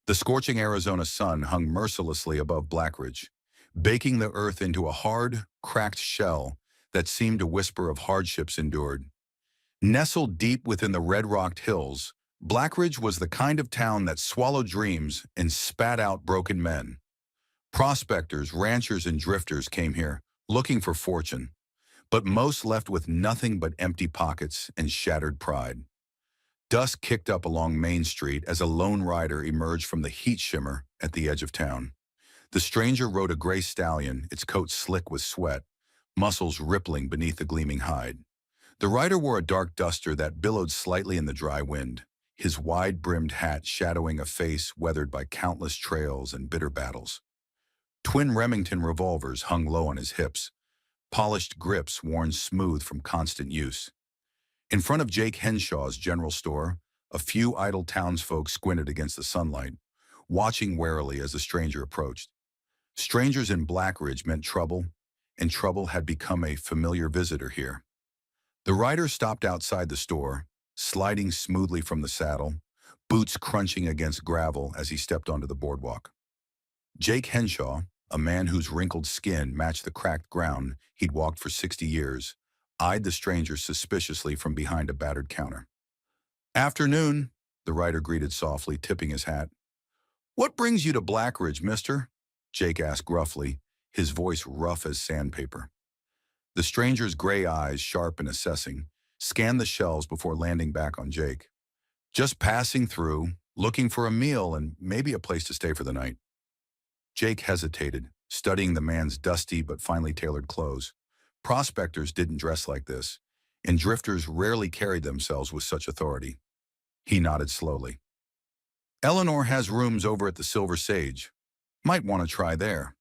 The scorching Arizona sun hung mercilessly above Blackridge, baking the earth into a hard, cracked shell that seemed to whisper of hardships endured. Nestled deep within the red-rocked hills, Blackridge was the kind of town that swallowed dreams and spat out broken men. Prospectors, ranchers, and drifters came here, looking for fortune, but most left with nothing but empty pockets and shattered pride. Dusk kicked up along Main Street as a lone rider emerged from the heat shimmer at the edge of town. The stranger rode a gray stallion, its coat slick with sweat, muscles rippling beneath the gleaming hide. The rider wore a dark duster that billowed slightly in the dry wind, his wide-brimmed hat shadowing a face weathered by countless trails and bitter battles. Twin Remington revolvers hung low on his hips, polished grips worn smooth from constant use. In front of Jake Henshaw's general store, a few idle townsfolk squinted against the sunlight, watching warily as the stranger approached. Strangers in Blackridge meant trouble, and trouble had become a familiar visitor here. The rider stopped outside the store, sliding smoothly from the saddle, boots crunching against gravel as he stepped onto the boardwalk. Jake Henshaw, a man whose wrinkled skin matched the cracked ground he'd walked for 60 years, eyed the stranger suspiciously from behind a battered counter. "Afternoon," the rider greeted softly, tipping his hat. "What brings you to Blackridge, mister?" Jake asked gruffly, his voice rough as sandpaper. The stranger's gray eyes, sharp and assessing, scanned the shelves before landing back on Jake. "Just passing through, looking for a meal and maybe a place to stay for the night." Jake hesitated, studying the man's dusty but finely tailored clothes. Prospectors didn't dress like this, and drifters rarely carried themselves with such authority. He nodded slowly. "Eleanor has rooms over at the Silver Sage. Might want to try there."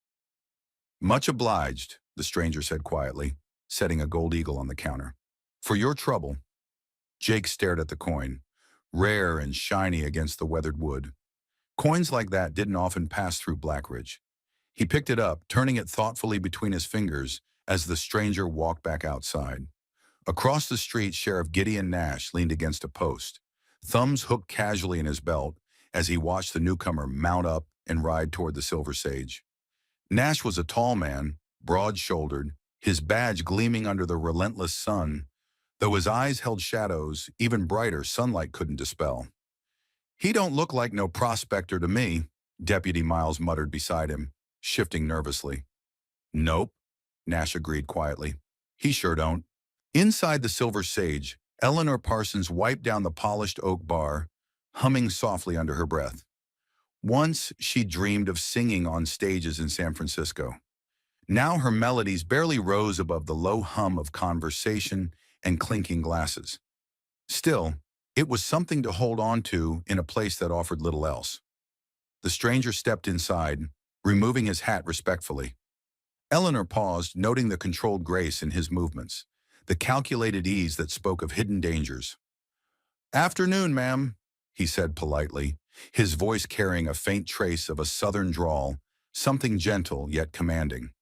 "Much obliged," the stranger said quietly, setting a gold eagle on the counter. "For your trouble." Jake stared at the coin, rare and shiny against the weathered wood. Coins like that didn't often pass through Blackridge. He picked it up, turning it thoughtfully between his fingers as the stranger walked back outside. Across the street, Sheriff Gideon Nash leaned against a post, thumbs hooked casually in his belt as he watched the newcomer mount up and ride toward the Silver Sage. Nash was a tall man, broad-shouldered, his badge gleaming under the relentless sun, though his eyes held shadows even brighter sunlight couldn't dispel. "He don't look like no prospector to me," Deputy Miles muttered beside him, shifting nervously. "Nope," Nash agreed quietly. "He sure don't." Inside the Silver Sage, Eleanor Parsons wiped down the polished oak bar, humming softly under her breath. Once she dreamed of singing on stages in San Francisco. Now her melodies barely rose above the low hum of conversation and clinking glasses. Still, it was something to hold on to in a place that offered little else. The stranger stepped inside, removing his hat respectfully. Eleanor paused, noting the controlled grace in his movements, the calculated ease that spoke of hidden dangers. "Afternoon, ma'am," he said politely, his voice carrying a faint trace of a southern drawl, something gentle yet commanding.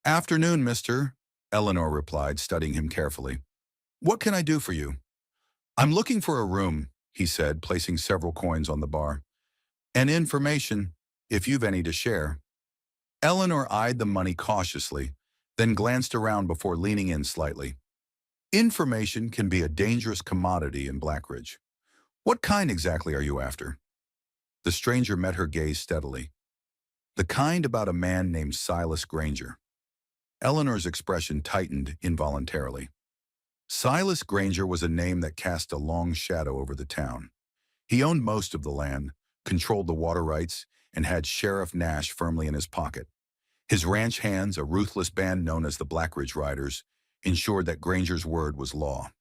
"Afternoon, mister," Eleanor replied, studying him carefully. "What can I do for you?" "I'm looking for a room," he said, placing several coins on the bar. "And information, if you've any to share." Eleanor eyed the money cautiously, then glanced around before leaning in slightly. "Information can be a dangerous commodity in Blackridge. What kind exactly are you after?" The stranger met her gaze steadily. "The kind about a man named Silas Granger." Eleanor's expression tightened involuntarily. Silas Granger was a name that cast a long shadow over the town. He owned most of the land, controlled the water rights, and had Sheriff Nash firmly in his pocket. His ranch hands, a ruthless band known as the Blackridge Riders, ensured that Granger's word was law.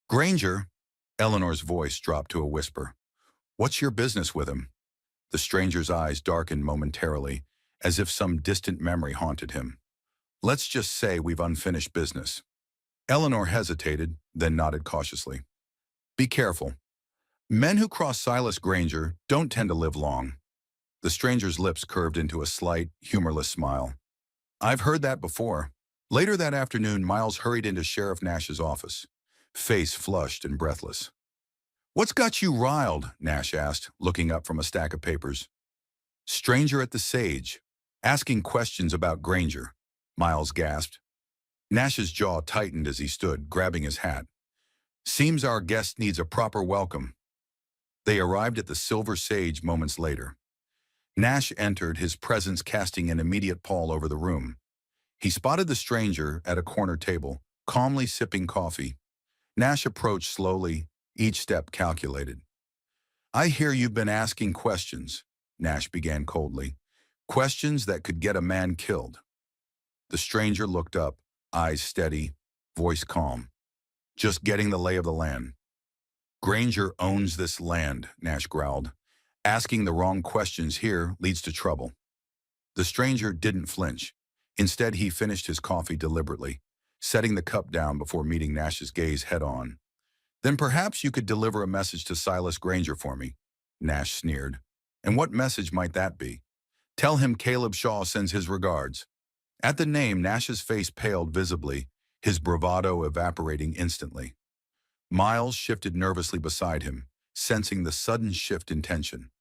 "Granger," Eleanor's voice dropped to a whisper. "What's your business with him?" The stranger's eyes darkened momentarily, as if some distant memory haunted him. "Let's just say we've unfinished business." Eleanor hesitated, then nodded cautiously. "Be careful. Men who cross Silas Granger don't tend to live long." The stranger's lips curved into a slight, humorless smile. "I've heard that before." Later that afternoon, Miles hurried into Sheriff Nash's office, face flushed and breathless. "What's got you riled?" Nash asked, looking up from a stack of papers. "Stranger at the Sage, asking questions about Granger," Miles gasped. Nash's jaw tightened as he stood, grabbing his hat. "Seems our guest needs a proper welcome." They arrived at the Silver Sage moments later. Nash entered, his presence casting an immediate pall over the room. He spotted the stranger at a corner table, calmly sipping coffee. Nash approached slowly, each step calculated. "I hear you've been asking questions," Nash began coldly. "Questions that could get a man killed." The stranger looked up, eyes steady, voice calm. "Just getting the lay of the land." "Granger owns this land," Nash growled. "Asking the wrong questions here leads to trouble." The stranger didn't flinch. Instead, he finished his coffee deliberately, setting the cup down before meeting Nash's gaze head-on. "Then perhaps you could deliver a message to Silas Granger for me," Nash sneered. "And what message might that be?" "Tell him Caleb Shaw sends his regards." At the name, Nash's face paled visibly, his bravado evaporating instantly. Miles shifted nervously beside him, sensing the sudden shift in tension.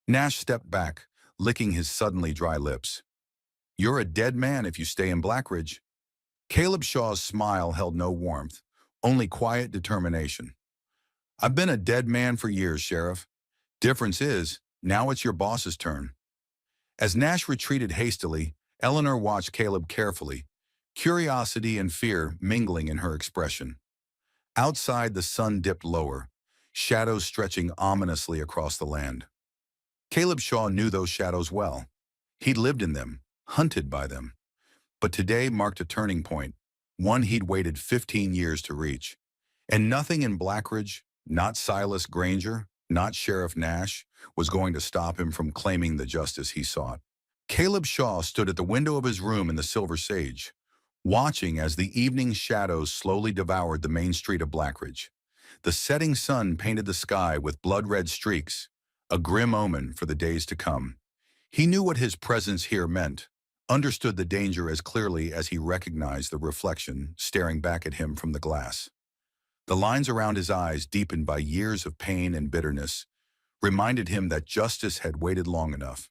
Nash stepped back, licking his suddenly dry lips. "You're a dead man if you stay in Blackridge." Caleb Shaw's smile held no warmth, only quiet determination. "I've been a dead man for years, Sheriff. Difference is, now it's your boss's turn." As Nash retreated hastily, Eleanor watched Caleb carefully, curiosity and fear mingling in her expression. Outside, the sun dipped lower, shadows stretching ominously across the land. Caleb Shaw knew those shadows well. He'd lived in them, hunted by them. But today marked a turning point, one he'd waited 15 years to reach. And nothing in Blackridge, not Silas Granger, not Sheriff Nash, was going to stop him from claiming the justice he sought. Caleb Shaw stood at the window of his room in the Silver Sage, watching as the evening shadows slowly devoured the main street of Blackridge. The setting sun painted the sky with blood-red streaks, a grim omen for the days to come. He knew what his presence here meant, understood the danger as clearly as he recognized the reflection staring back at him from the glass. The lines around his eyes, deepened by years of pain and bitterness, reminded him that justice had waited long enough.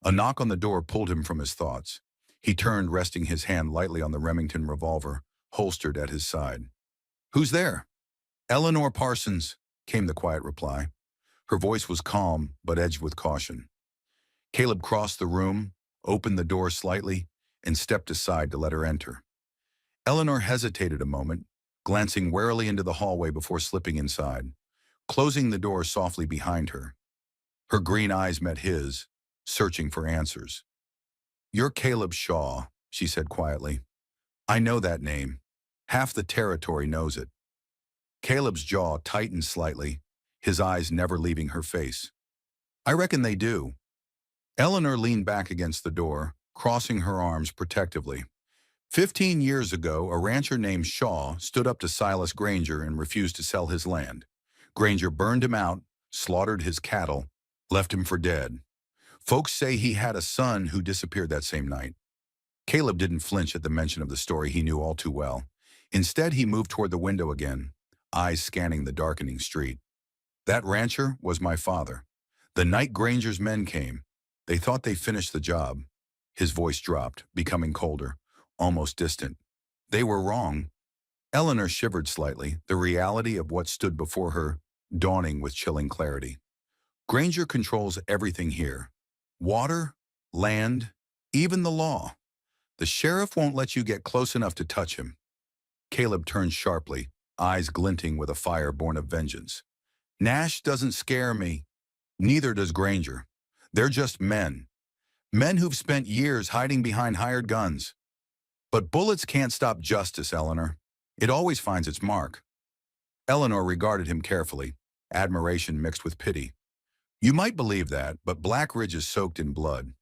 A knock on the door pulled him from his thoughts. He turned, resting his hand lightly on the Remington revolver, holstered at his side. "Who's there?" "Eleanor Parsons," came the quiet reply. Her voice was calm, but edged with caution. Caleb crossed the room, opened the door slightly, and stepped aside to let her enter. Eleanor hesitated a moment, glancing warily into the hallway before slipping inside, closing the door softly behind her. Her green eyes met his, searching for answers. "You're Caleb Shaw," she said quietly. "I know that name. Half the territory knows it." Caleb's jaw tightened slightly, his eyes never leaving her face. "I reckon they do." Eleanor leaned back against the door, crossing her arms protectively. 15 years ago, a rancher named Shaw stood up to Silas Granger and refused to sell his land. Granger burned him out, slaughtered his cattle, left him for dead. Folks say he had a son who disappeared that same night. Caleb didn't flinch at the mention of the story he knew all too well. Instead, he moved toward the window again, eyes scanning the darkening street. "That rancher was my father. The night Granger's men came, they thought they finished the job." His voice dropped, becoming colder, almost distant. "They were wrong." Eleanor shivered slightly, the reality of what stood before her dawning with chilling clarity. "Granger controls everything here. Water, land, even the law. The sheriff won't let you get close enough to touch him." Caleb turned sharply, eyes glinting with a fire born of vengeance. "Nash doesn't scare me. Neither does Granger. They're just men. Men who've spent years hiding behind hired guns. But bullets can't stop justice, Eleanor. It always finds its mark." Eleanor regarded him carefully, admiration mixed with pity. "You might believe that, but Blackridge is soaked in blood.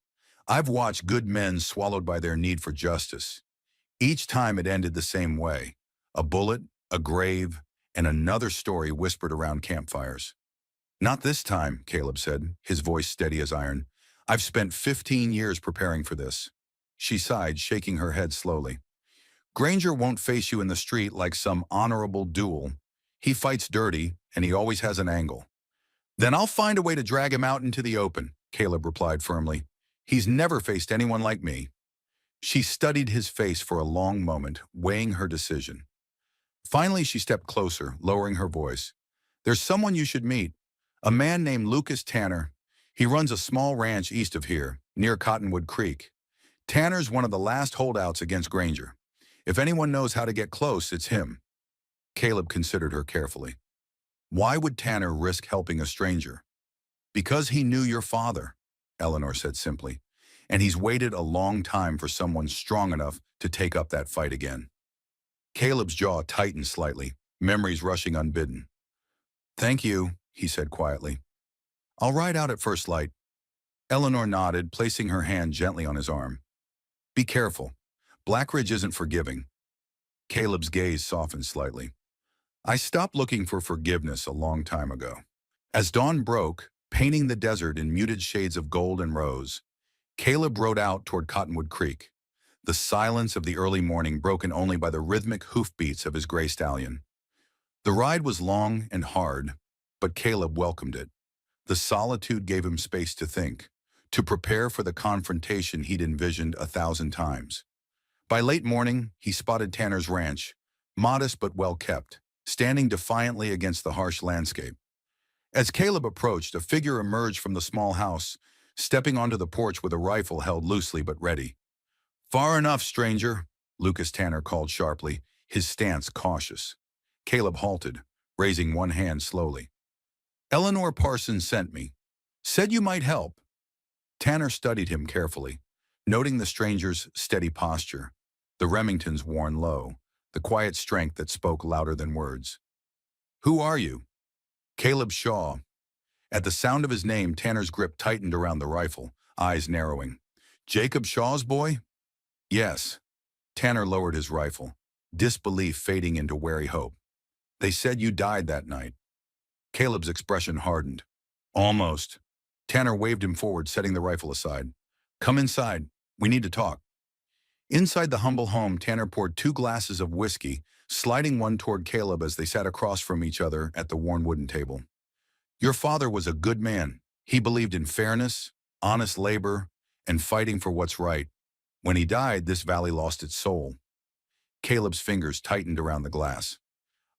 I've watched good men swallowed by their need for justice. Each time it ended the same way. A bullet, a grave, and another story whispered around campfires." "Not this time," Caleb said, his voice steady as iron. "I've spent 15 years preparing for this." She sighed, shaking her head slowly. "Granger won't face you in the street like some honorable duel. He fights dirty, and he always has an angle. Then I'll find a way to drag him out into the open, Caleb replied firmly. He's never faced anyone like me. She studied his face for a long moment, weighing her decision. Finally, she stepped closer, lowering her voice. There's someone you should meet. A man named Lucas Tanner. He runs a small ranch east of here, near Cottonwood Creek. Tanner's one of the last holdouts against Granger. If anyone knows how to get close, it's him. Caleb considered her carefully. Why would Tanner risk helping a stranger? Because he knew your father, Eleanor said simply, and he's waited a long time for someone strong enough to take up that fight again. Caleb's jaw tightened slightly, memories rushing unbidden. Thank you, he said quietly. I'll ride out at first light. Eleanor nodded, placing her hand gently on his arm. Be careful. Blackridge isn't forgiving. Caleb's gaze softened slightly. I stopped looking for forgiveness a long time ago. As dawn broke, painting the desert in muted shades of gold and rose, Caleb rode out toward Cottonwood Creek, the silence of the early morning broken only by the rhythmic hoofbeats of his gray stallion. The ride was long and hard, but Caleb welcomed it. The solitude gave him space to think, to prepare for the confrontation he'd envisioned 1,000 times. By late morning, he spotted Tanner's ranch, modest but well-kept, standing defiantly against the harsh landscape. As Caleb approached, a figure emerged from the small house, stepping onto the porch with a rifle held loosely but ready. Far enough, stranger, Lucas Tanner called sharply, his stance cautious. Caleb halted, raising one hand slowly. Eleanor Parsons sent me. Said you might help. Tanner studied him carefully, noting the stranger's steady posture, the Remingtons worn low, the quiet strength that spoke louder than words. Who are you? Caleb Shaw. At the sound of his name, Tanner's grip tightened around the rifle, eyes narrowing. Jacob Shaw's boy? Yes. Tanner lowered his rifle, disbelief fading into wary hope. They said you died that night. Caleb's expression hardened. Almost. Tanner waved him forward, setting the rifle aside. Come inside. We need to talk. Inside the humble home, Tanner poured 2 glasses of whiskey, sliding one toward Caleb as they sat across from each other at the worn wooden table. Your father was a good man. He believed in fairness, honest labor, and fighting for what's right. When he died, this valley lost its soul. Caleb's fingers tightened around the glass.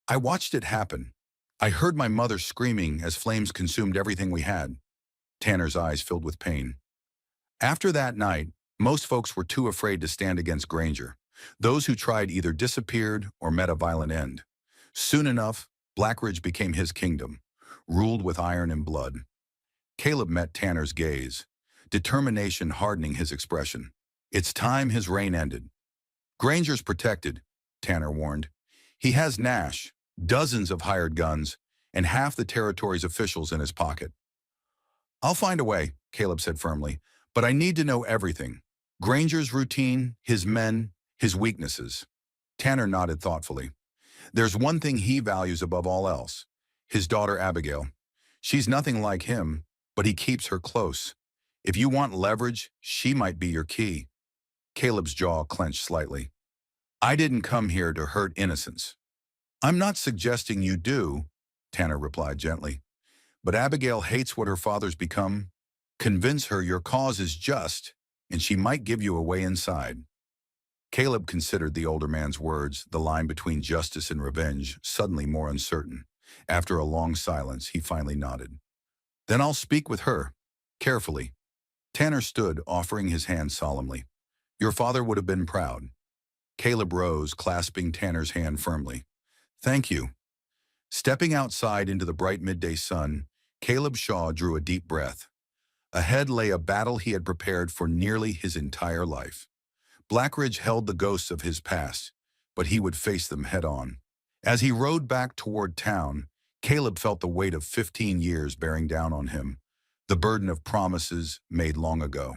I watched it happen. I heard my mother screaming as flames consumed everything we had. Tanner's eyes filled with pain. After that night, most folks were too afraid to stand against Granger. Those who tried either disappeared or met a violent end. Soon enough, Blackridge became his kingdom, ruled with iron and blood. Caleb met Tanner's gaze, determination hardening his expression. It's time his reign ended. Granger's protected, Tanner warned. He has Nash, dozens of hired guns, and half the territory's officials in his pocket. I'll find a way, Caleb said firmly, but I need to know everything. Granger's routine, his men, his weaknesses. Tanner nodded thoughtfully. There's one thing he values above all else. His daughter Abigail. She's nothing like him, but he keeps her close. If you want leverage, she might be your key. Caleb's jaw clenched slightly. I didn't come here to hurt innocents. I'm not suggesting you do, Tanner replied gently. But Abigail hates what her father's become. Convince her your cause is just, and she might give you a way inside. Caleb considered the older man's words, the line between justice and revenge, suddenly more uncertain. After a long silence, he finally nodded. Then I'll speak with her, carefully. Tanner stood, offering his hand solemnly. Your father would have been proud. Caleb rose, clasping Tanner's hand firmly. Thank you. Stepping outside into the bright midday sun, Caleb Shaw drew a deep breath. Ahead lay a battle he had prepared for nearly his entire life. Blackridge held the ghosts of his past, but he would face them head-on. As he rode back toward town, Caleb felt the weight of 15 years bearing down on him, the burden of promises made long ago.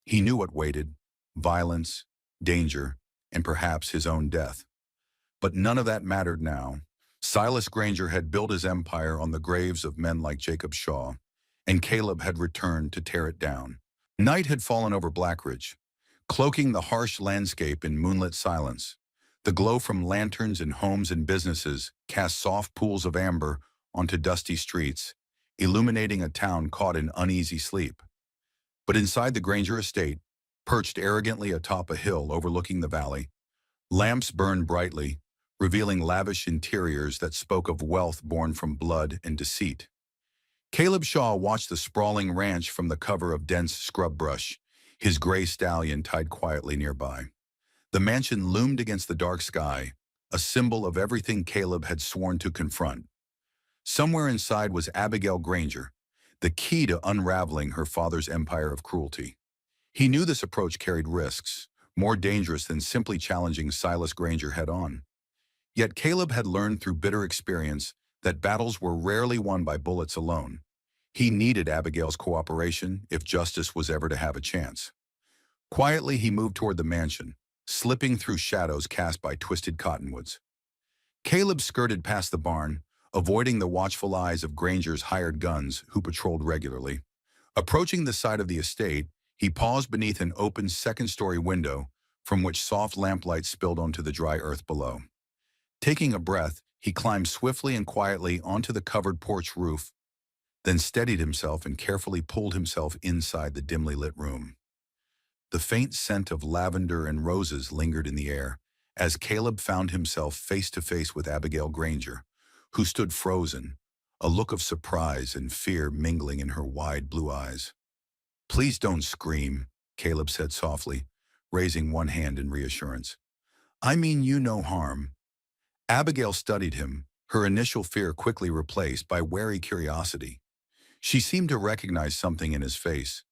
He knew what waited: violence, danger, and perhaps his own death. But none of that mattered now. Silas Granger had built his empire on the graves of men like Jacob Shaw, and Caleb had returned to tear it down. Night had fallen over Blackridge, cloaking the harsh landscape in moonlit silence. The glow from lanterns in homes and businesses cast soft pools of amber onto dusty streets, illuminating a town caught in uneasy sleep. But inside the Granger estate, perched arrogantly atop a hill overlooking the valley, lamps burned brightly, revealing lavish interiors that spoke of wealth born from blood and deceit. Caleb Shaw watched the sprawling ranch from the cover of dense scrub brush, his gray stallion tied quietly nearby. The mansion loomed against the dark sky, a symbol of everything Caleb had sworn to confront. Somewhere inside was Abigail Granger, the key to unraveling her father's empire of cruelty. He knew this approach carried risks, more dangerous than simply challenging Silas Granger head-on. Yet Caleb had learned through bitter experience that battles were rarely won by bullets alone. He needed Abigail's cooperation if justice was ever to have a chance. Quietly, he moved toward the mansion, slipping through shadows cast by twisted cottonwoods. Caleb skirted past the barn, avoiding the watchful eyes of Granger's hired guns who patrolled regularly. Approaching the side of the estate, he paused beneath an open second-story window from which soft lamplight spilled onto the dry earth below. Taking a breath, he climbed swiftly and quietly onto the covered porch roof, then steadied himself and carefully pulled himself inside the dimly lit room. The faint scent of lavender and roses lingered in the air as Caleb found himself face to face with Abigail Granger, who stood frozen, a look of surprise and fear mingling in her wide blue eyes. "Please don't scream," Caleb said softly, raising one hand in reassurance. "I mean you no harm." Abigail studied him, her initial fear quickly replaced by wary curiosity. She seemed to recognize something in his face,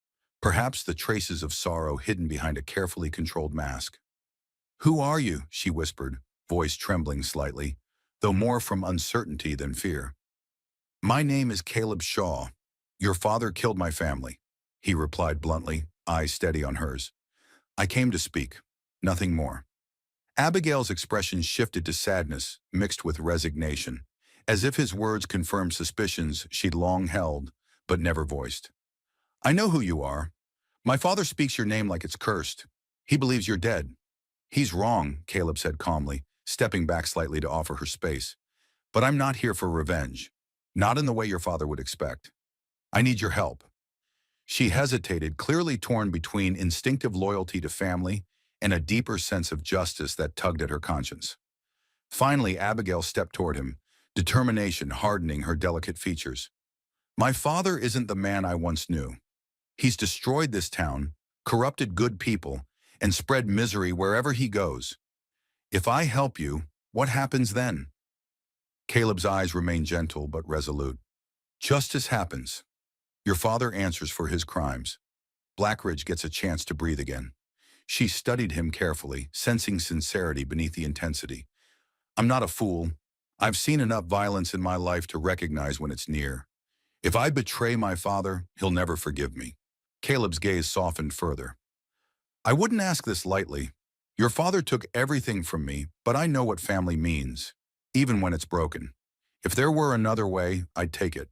perhaps the traces of sorrow hidden behind a carefully controlled mask. "Who are you?" she whispered, voice trembling slightly, though more from uncertainty than fear. "My name is Caleb Shaw. Your father killed my family," he replied bluntly, eyes steady on hers. "I came to speak, nothing more." Abigail's expression shifted to sadness, mixed with resignation, as if his words confirmed suspicions she'd long held, but never voiced. "I know who you are. My father speaks your name like it's cursed. He believes you're dead." "He's wrong," Caleb said calmly, stepping back slightly to offer her space. "But I'm not here for revenge. Not in the way your father would expect. I need your help." She hesitated, clearly torn between instinctive loyalty to family and a deeper sense of justice that tugged at her conscience. Finally, Abigail stepped toward him, determination hardening her delicate features. "My father isn't the man I once knew. He's destroyed this town, corrupted good people, and spread misery wherever he goes. If I help you, what happens then?" Caleb's eyes remained gentle but resolute. "Justice happens. Your father answers for his crimes. Blackridge gets a chance to breathe again." She studied him carefully, sensing sincerity beneath the intensity. "I'm not a fool. I've seen enough violence in my life to recognize when it's near. If I betray my father, he'll never forgive me." Caleb's gaze softened further. "I wouldn't ask this lightly. Your father took everything from me, but I know what family means, even when it's broken. If there were another way, I'd take it."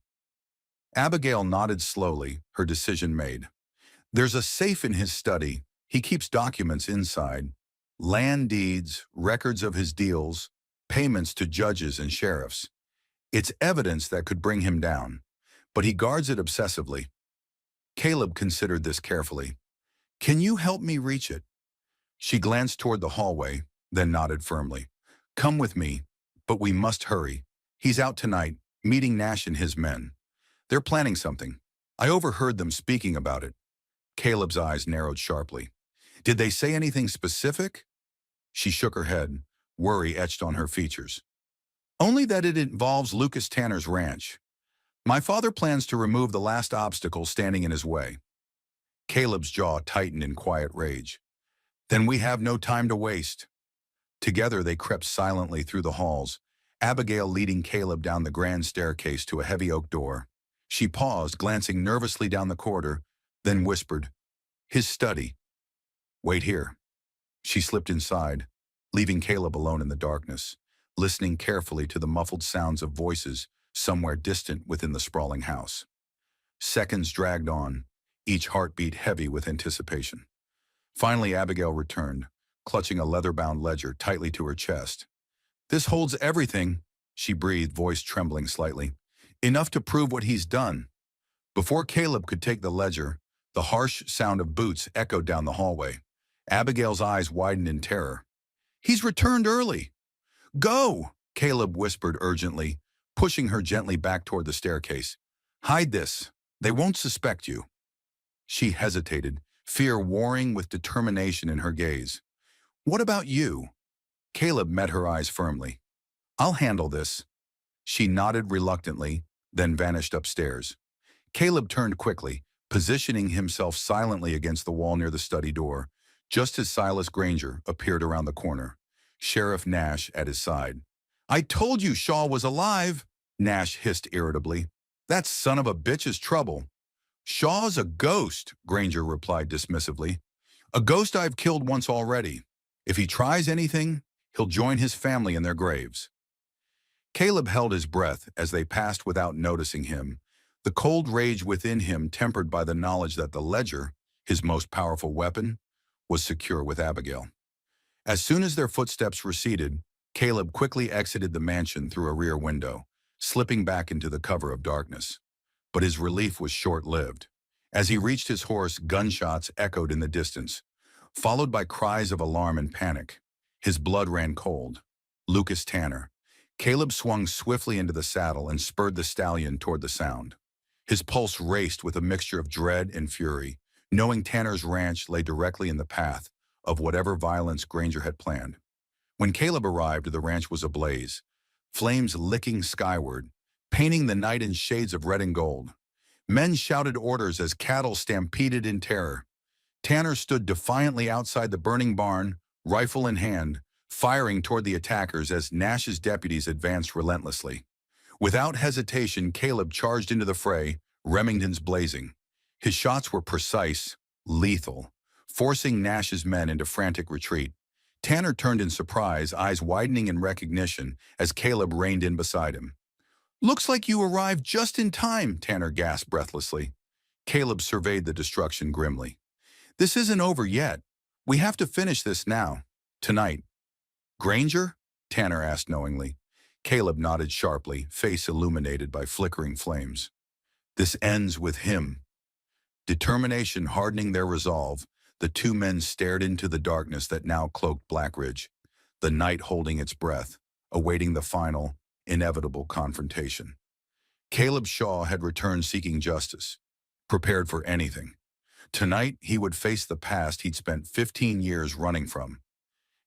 Abigail nodded slowly, her decision made. "There's a safe in his study. He keeps documents inside. Land deeds, records of his deals, payments to judges and sheriffs. It's evidence that could bring him down, but he guards it obsessively." Caleb considered this carefully. "Can you help me reach it?" She glanced toward the hallway, then nodded firmly. "Come with me, but we must hurry. He's out tonight, meeting Nash and his men. They're planning something. I overheard them speaking about it." Caleb's eyes narrowed sharply. "Did they say anything specific?" She shook her head, worry etched on her features. "Only that it involves Lucas Tanner's ranch. My father plans to remove the last obstacle standing in his way." Caleb's jaw tightened in quiet rage. "Then we have no time to waste." Together they crept silently through the halls, Abigail leading Caleb down the grand staircase to a heavy oak door. She paused, glancing nervously down the corridor, then whispered, "His study. Wait here." She slipped inside, leaving Caleb alone in the darkness, listening carefully to the muffled sounds of voices somewhere distant within the sprawling house. Seconds dragged on, each heartbeat heavy with anticipation. Finally, Abigail returned, clutching a leather-bound ledger tightly to her chest. "This holds everything," she breathed, voice trembling slightly. "Enough to prove what he's done." Before Caleb could take the ledger, the harsh sound of boots echoed down the hallway. Abigail's eyes widened in terror. "He's returned early." "Go!" Caleb whispered urgently, pushing her gently back toward the staircase. "Hide this. They won't suspect you." She hesitated, fear warring with determination in her gaze. "What about you?" Caleb met her eyes firmly. "I'll handle this." She nodded reluctantly, then vanished upstairs. Caleb turned quickly, positioning himself silently against the wall near the study door, just as Silas Granger appeared around the corner, Sheriff Nash at his side. "I told you Shaw was alive," Nash hissed irritably. "That son of a bitch is trouble." "Shaw's a ghost," Granger replied dismissively. "A ghost I've killed once already. If he tries anything, he'll join his family in their graves." Caleb held his breath as they passed without noticing him, the cold rage within him tempered by the knowledge that the ledger, his most powerful weapon, was secure with Abigail. As soon as their footsteps receded, Caleb quickly exited the mansion through a rear window, slipping back into the cover of darkness. But his relief was short-lived. As he reached his horse, gunshots echoed in the distance, followed by cries of alarm and panic. His blood ran cold. Lucas Tanner. Caleb swung swiftly into the saddle and spurred the stallion toward the sound. His pulse raced with a mixture of dread and fury, knowing Tanner's ranch lay directly in the path of whatever violence Granger had planned. When Caleb arrived, the ranch was ablaze, flames licking skyward, painting the night in shades of red and gold. Men shouted orders as cattle stampeded in terror. Tanner stood defiantly outside the burning barn, rifle in hand, firing toward the attackers as Nash's deputies advanced relentlessly. Without hesitation, Caleb charged into the fray, Remingtons blazing. His shots were precise, lethal, forcing Nash's men into frantic retreat. Tanner turned in surprise, eyes widening in recognition as Caleb reined in beside him. "Looks like you arrived just in time," Tanner gasped breathlessly. Caleb surveyed the destruction grimly. "This isn't over yet. We have to finish this now. Tonight." "Granger?" Tanner asked knowingly. Caleb nodded sharply, face illuminated by flickering flames. "This ends with him." Determination hardening their resolve, the two men stared into the darkness that now cloaked Blackridge, the night holding its breath, awaiting the final, inevitable confrontation. Caleb Shaw had returned seeking justice, prepared for anything. Tonight, he would face the past he'd spent 15 years running from,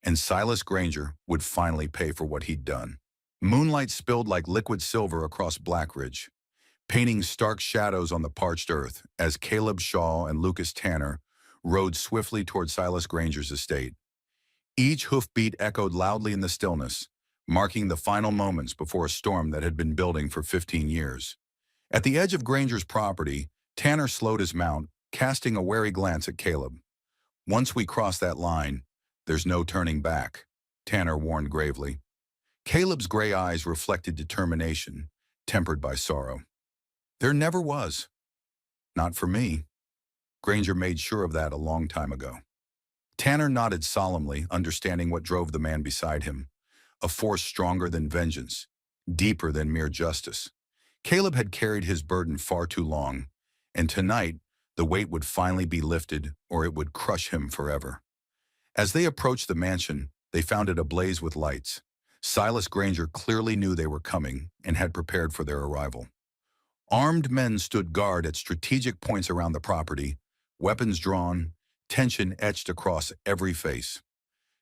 and Silas Granger would finally pay for what he'd done. Moonlight spilled like liquid silver across Blackridge, painting stark shadows on the parched earth as Caleb Shaw and Lucas Tanner rode swiftly toward Silas Granger's estate. Each hoofbeat echoed loudly in the stillness, marking the final moments before a storm that had been building for 15 years. At the edge of Granger's property, Tanner slowed his mount, casting a wary glance at Caleb. "Once we cross that line, there's no turning back," Tanner warned gravely. Caleb's gray eyes reflected determination, tempered by sorrow. "There never was. Not for me." Granger made sure of that a long time ago. Tanner nodded solemnly, understanding what drove the man beside him, a force stronger than vengeance, deeper than mere justice. Caleb had carried his burden far too long, and tonight the weight would finally be lifted or it would crush him forever. As they approached the mansion, they found it ablaze with lights. Silas Granger clearly knew they were coming and had prepared for their arrival. Armed men stood guard at strategic points around the property, weapons drawn, tension etched across every face.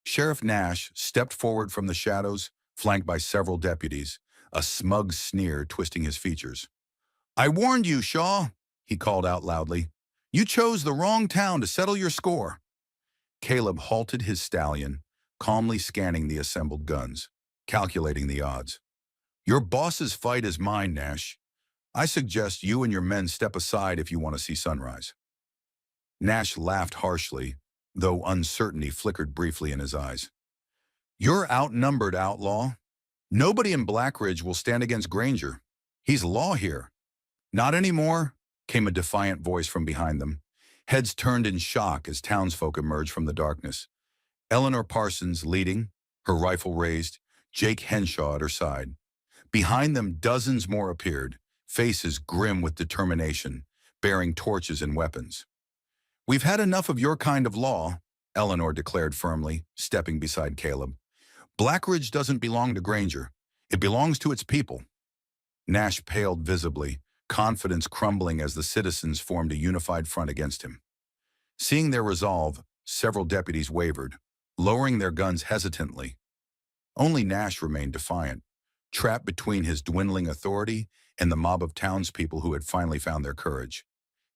Sheriff Nash stepped forward from the shadows, flanked by several deputies, a smug sneer twisting his features. "I warned you, Shaw," he called out loudly. "You chose the wrong town to settle your score." Caleb halted his stallion, calmly scanning the assembled guns, calculating the odds. "Your boss's fight is mine, Nash. I suggest you and your men step aside if you want to see sunrise." Nash laughed harshly, though uncertainty flickered briefly in his eyes. "You're outnumbered, outlaw. Nobody in Blackridge will stand against Granger. He's law here." "Not anymore," came a defiant voice from behind them. Heads turned in shock as townsfolk emerged from the darkness. Eleanor Parsons leading, her rifle raised, Jake Henshaw at her side. Behind them, dozens more appeared, faces grim with determination, bearing torches and weapons. "We've had enough of your kind of law," Eleanor declared firmly, stepping beside Caleb. "Blackridge doesn't belong to Granger. It belongs to its people." Nash paled visibly, confidence crumbling as the citizens formed a unified front against him. Seeing their resolve, several deputies wavered, lowering their guns hesitantly. Only Nash remained defiant, trapped between his dwindling authority and the mob of townspeople who had finally found their courage.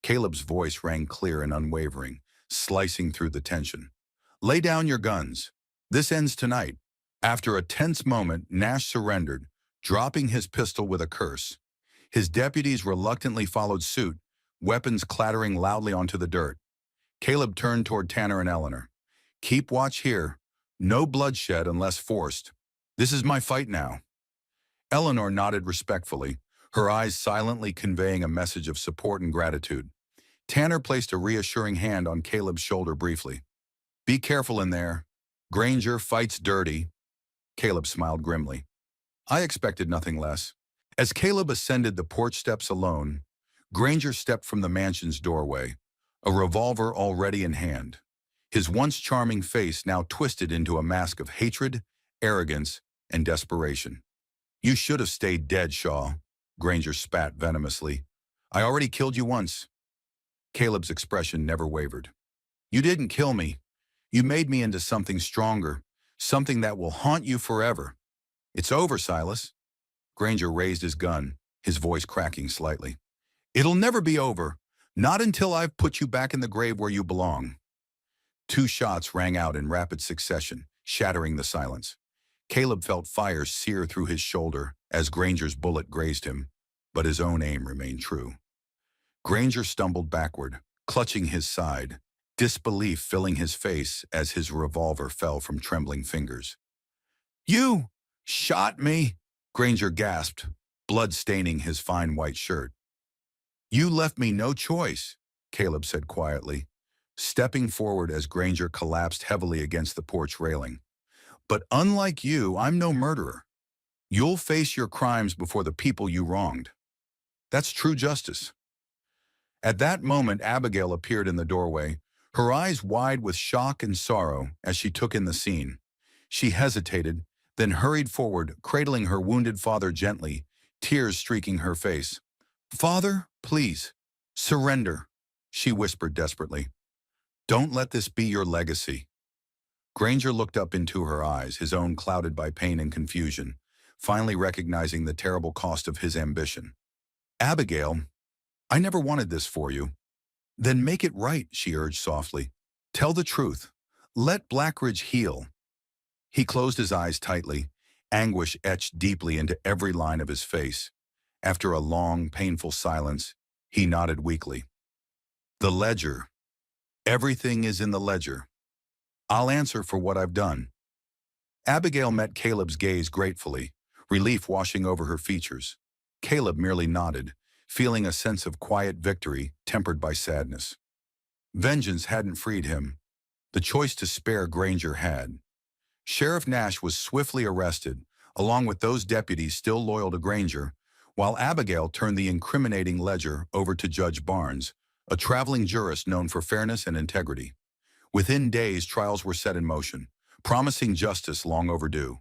Caleb's voice rang clear and unwavering, slicing through the tension. "Lay down your guns. This ends tonight." After a tense moment, Nash surrendered, dropping his pistol with a curse. His deputies reluctantly followed suit, weapons clattering loudly onto the dirt. Caleb turned toward Tanner and Eleanor. "Keep watch here. No bloodshed unless forced. This is my fight now." Eleanor nodded respectfully, her eyes silently conveying a message of support and gratitude. Tanner placed a reassuring hand on Caleb's shoulder briefly. "Be careful in there. Granger fights dirty." Caleb smiled grimly. "I expected nothing less." As Caleb ascended the porch steps alone, Granger stepped from the mansion's doorway, a revolver already in hand. His once charming face now twisted into a mask of hatred, arrogance, and desperation. "You should have stayed dead, Shaw," Granger spat venomously. "I already killed you once." Caleb's expression never wavered. "You didn't kill me. You made me into something stronger, something that will haunt you forever. It's over, Silas." Granger raised his gun, his voice cracking slightly. "It'll never be over, not until I've put you back in the grave where you belong." Two shots rang out in rapid succession, shattering the silence. Caleb felt fire sear through his shoulder as Granger's bullet grazed him, but his own aim remained true. Granger stumbled backward, clutching his side, disbelief filling his face as his revolver fell from trembling fingers. "You shot me," Granger gasped, blood staining his fine white shirt. "You left me no choice," Caleb said quietly, stepping forward as Granger collapsed heavily against the porch railing. "But unlike you, I'm no murderer. You'll face your crimes before the people you wronged. That's true justice." At that moment, Abigail appeared in the doorway, her eyes wide with shock and sorrow as she took in the scene. She hesitated, then hurried forward, cradling her wounded father gently, tears streaking her face. "Father, please, surrender," she whispered desperately. "Don't let this be your legacy." Granger looked up into her eyes, his own clouded by pain and confusion, finally recognizing the terrible cost of his ambition. "Abigail, I never wanted this for you." "Then make it right," she urged softly. "Tell the truth. Let Blackridge heal." He closed his eyes tightly, anguish etched deeply into every line of his face. After a long, painful silence, he nodded weakly. "The ledger. Everything is in the ledger. I'll answer for what I've done." Abigail met Caleb's gaze gratefully, relief washing over her features. Caleb merely nodded, feeling a sense of quiet victory tempered by sadness. Vengeance hadn't freed him. The choice to spare Granger had. Sheriff Nash was swiftly arrested, along with those deputies still loyal to Granger, while Abigail turned the incriminating ledger over to Judge Barnes, a traveling jurist known for fairness and integrity. Within days, trials were set in motion, promising justice long overdue.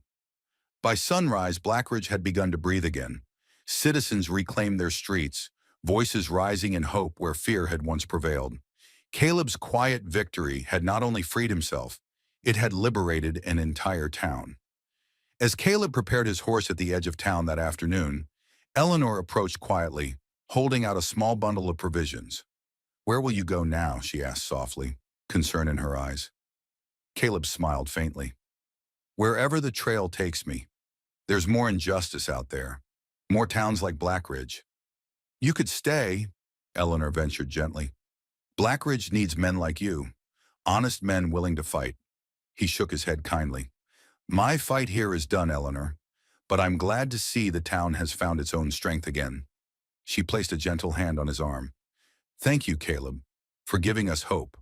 By sunrise, Blackridge had begun to breathe again. Citizens reclaimed their streets, voices rising in hope where fear had once prevailed. Caleb's quiet victory had not only freed himself, it had liberated an entire town. As Caleb prepared his horse at the edge of town that afternoon, Eleanor approached quietly, holding out a small bundle of provisions. "Where will you go now?" she asked softly, concern in her eyes. Caleb smiled faintly. "Wherever the trail takes me. There's more injustice out there, more towns like Blackridge." "You could stay," Eleanor ventured gently. "Blackridge needs men like you, honest men willing to fight." He shook his head kindly. "My fight here is done, Eleanor, but I'm glad to see the town has found its own strength again." She placed a gentle hand on his arm. "Thank you, Caleb, for giving us hope."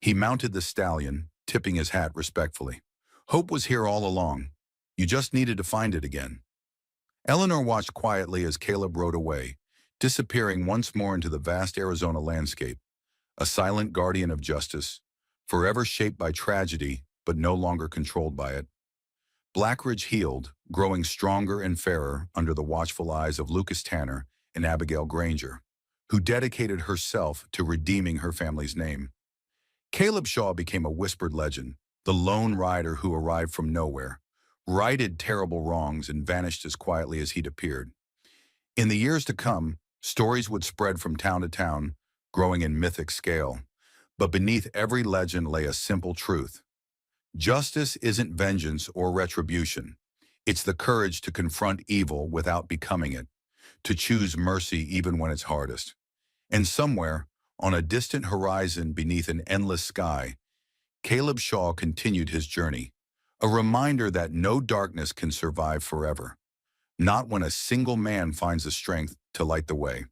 He mounted the stallion, tipping his hat respectfully. Hope was here all along. You just needed to find it again. Eleanor watched quietly as Caleb rode away, disappearing once more into the vast Arizona landscape, a silent guardian of justice, forever shaped by tragedy but no longer controlled by it. Blackridge healed, growing stronger and fairer under the watchful eyes of Lucas Tanner and Abigail Granger, who dedicated herself to redeeming her family's name. Caleb Shaw became a whispered legend, the lone rider who arrived from nowhere, righted terrible wrongs and vanished as quietly as he'd appeared. In the years to come, stories would spread from town to town, growing in mythic scale. But beneath every legend lay a simple truth. Justice isn't vengeance or retribution. It's the courage to confront evil without becoming it, to choose mercy even when it's hardest. And somewhere, on a distant horizon beneath an endless sky, Caleb Shaw continued his journey, a reminder that no darkness can survive forever, not when a single man finds the strength to light the way.